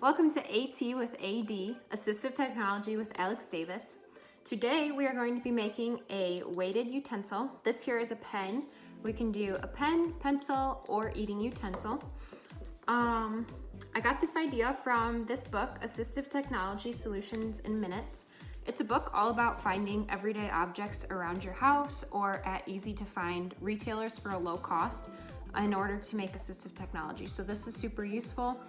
Welcome to AT with AD, Assistive Technology with Alex Davis. Today we are going to be making a weighted utensil. This here is a pen. We can do a pen, pencil, or eating utensil. I got this idea from this book, Assistive Technology Solutions in Minutes. It's a book all about finding everyday objects around your house or at easy to find retailers for a low cost in order to make assistive technology. So this is super useful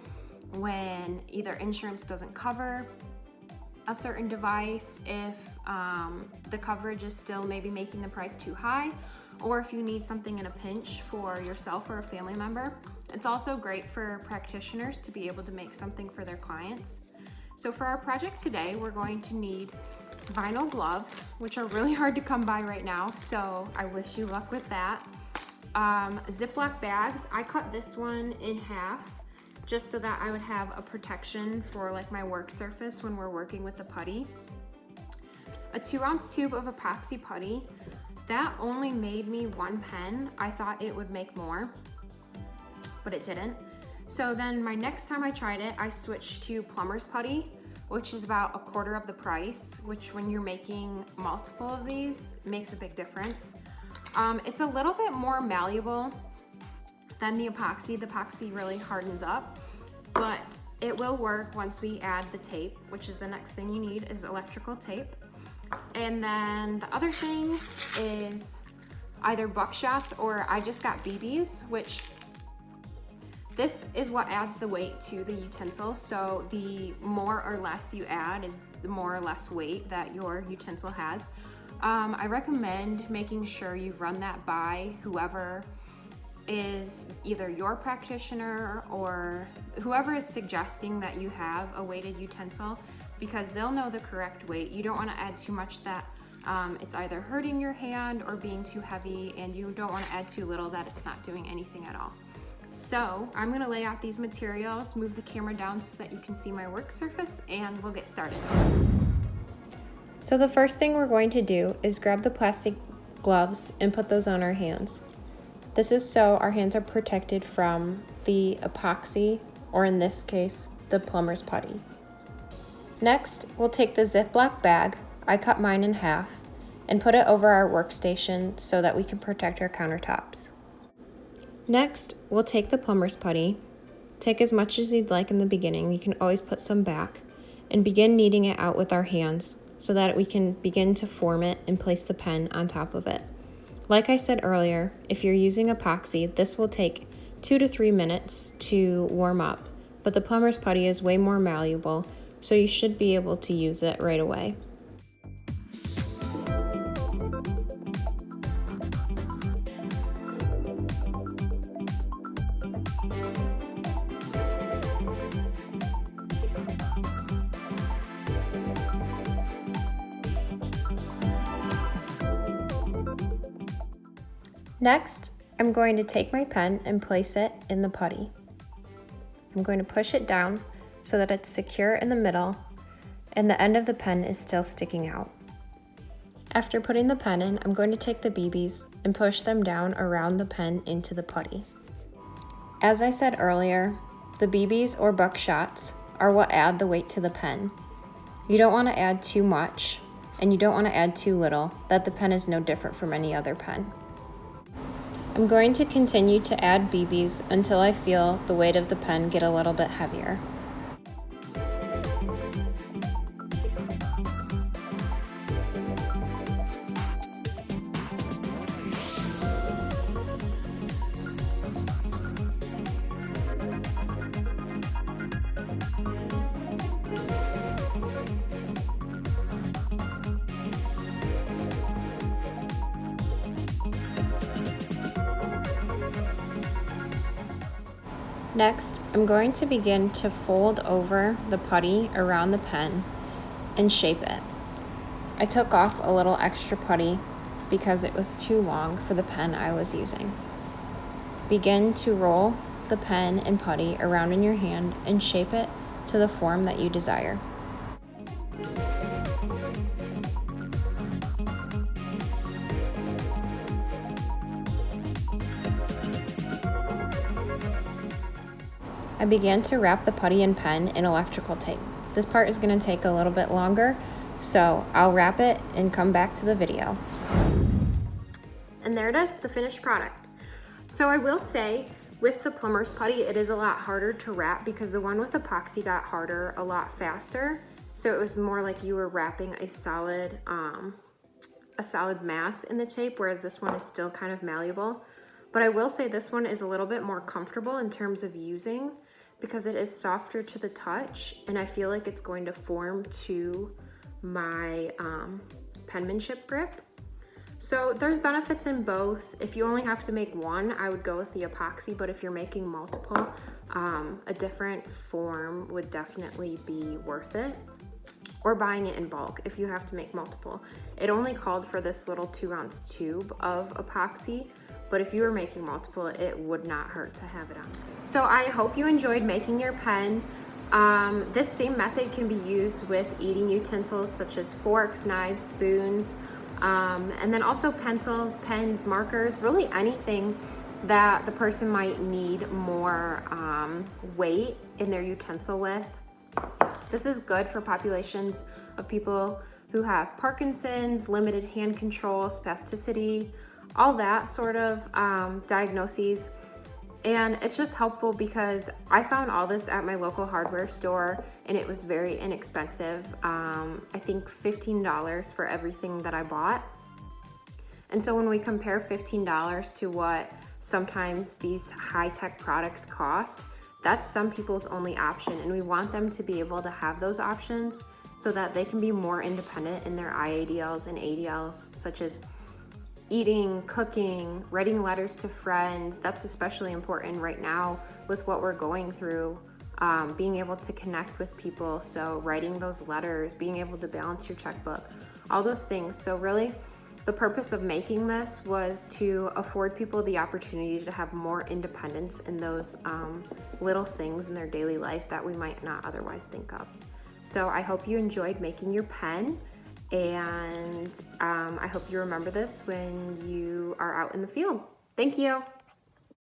when either insurance doesn't cover a certain device, if the coverage is still maybe making the price too high, or if you need something in a pinch for yourself or a family member. It's also great for practitioners to be able to make something for their clients. So for our project today, we're going to need vinyl gloves, which are really hard to come by right now, so I wish you luck with that. Ziploc bags. I cut this one in half just so that I would have a protection for like my work surface when we're working with the putty. A 2-ounce tube of epoxy putty. That only made me one pen. I thought it would make more, but it didn't. So then my next time I tried it, I switched to plumber's putty, which is about a quarter of the price, which when you're making multiple of these makes a big difference. It's a little bit more malleable than the epoxy. The epoxy really hardens up, but it will work once we add the tape, which is the next thing you need is electrical tape. And then the other thing is either buckshots or I just got BBs, which this is what adds the weight to the utensil. So the more or less you add is the more or less weight that your utensil has. I recommend making sure you run that by whoever is either your practitioner or whoever is suggesting that you have a weighted utensil, because they'll know the correct weight. You don't want to add too much that it's either hurting your hand or being too heavy, and you don't want to add too little that it's not doing anything at all. So I'm going to lay out these materials, move the camera down so that you can see my work surface, and we'll get started. So the first thing we're going to do is grab the plastic gloves and put those on our hands. This is so our hands are protected from the epoxy, or in this case, the plumber's putty. Next, we'll take the Ziploc bag, I cut mine in half, and put it over our workstation so that we can protect our countertops. Next, we'll take the plumber's putty, take as much as you'd like in the beginning, you can always put some back, and begin kneading it out with our hands so that we can begin to form it and place the pen on top of it. Like I said earlier, if you're using epoxy, this will take 2 to 3 minutes to warm up, but the plumber's putty is way more malleable, so you should be able to use it right away. Next, I'm going to take my pen and place it in the putty. I'm going to push it down so that it's secure in the middle and the end of the pen is still sticking out. After putting the pen in, I'm going to take the BBs and push them down around the pen into the putty. As I said earlier, the BBs or buckshots are what add the weight to the pen. You don't want to add too much and you don't want to add too little, that the pen is no different from any other pen. I'm going to continue to add BBs until I feel the weight of the pen get a little bit heavier. Next, I'm going to begin to fold over the putty around the pen and shape it. I took off a little extra putty because it was too long for the pen I was using. Begin to roll the pen and putty around in your hand and shape it to the form that you desire. I began to wrap the putty and pen in electrical tape. This part is going to take a little bit longer, so I'll wrap it and come back to the video. And there it is, the finished product. So I will say, with the plumber's putty, it is a lot harder to wrap because the one with epoxy got harder a lot faster. So it was more like you were wrapping a solid mass in the tape, whereas this one is still kind of malleable. But I will say this one is a little bit more comfortable in terms of using because it is softer to the touch, and I feel like it's going to form to my penmanship grip. So there's benefits in both. If you only have to make one, I would go with the epoxy, but if you're making multiple, a different form would definitely be worth it. Or buying it in bulk if you have to make multiple. It only called for this little 2-ounce tube of epoxy, but if you were making multiple, it would not hurt to have it on. So I hope you enjoyed making your pen. This same method can be used with eating utensils such as forks, knives, spoons, and then also pencils, pens, markers, really anything that the person might need more weight in their utensil with. This is good for populations of people who have Parkinson's, limited hand control, spasticity, all that sort of diagnoses. And it's just helpful because I found all this at my local hardware store and it was very inexpensive. I think $15 for everything that I bought. And so when we compare $15 to what sometimes these high-tech products cost, that's some people's only option, and we want them to be able to have those options so that they can be more independent in their IADLs and ADLs, such as eating, cooking, writing letters to friends. That's especially important right now with what we're going through, being able to connect with people. So writing those letters, being able to balance your checkbook, all those things. So really, the purpose of making this was to afford people the opportunity to have more independence in those little things in their daily life that we might not otherwise think of. So I hope you enjoyed making your pen, and I hope you remember this when you are out in the field. Thank you.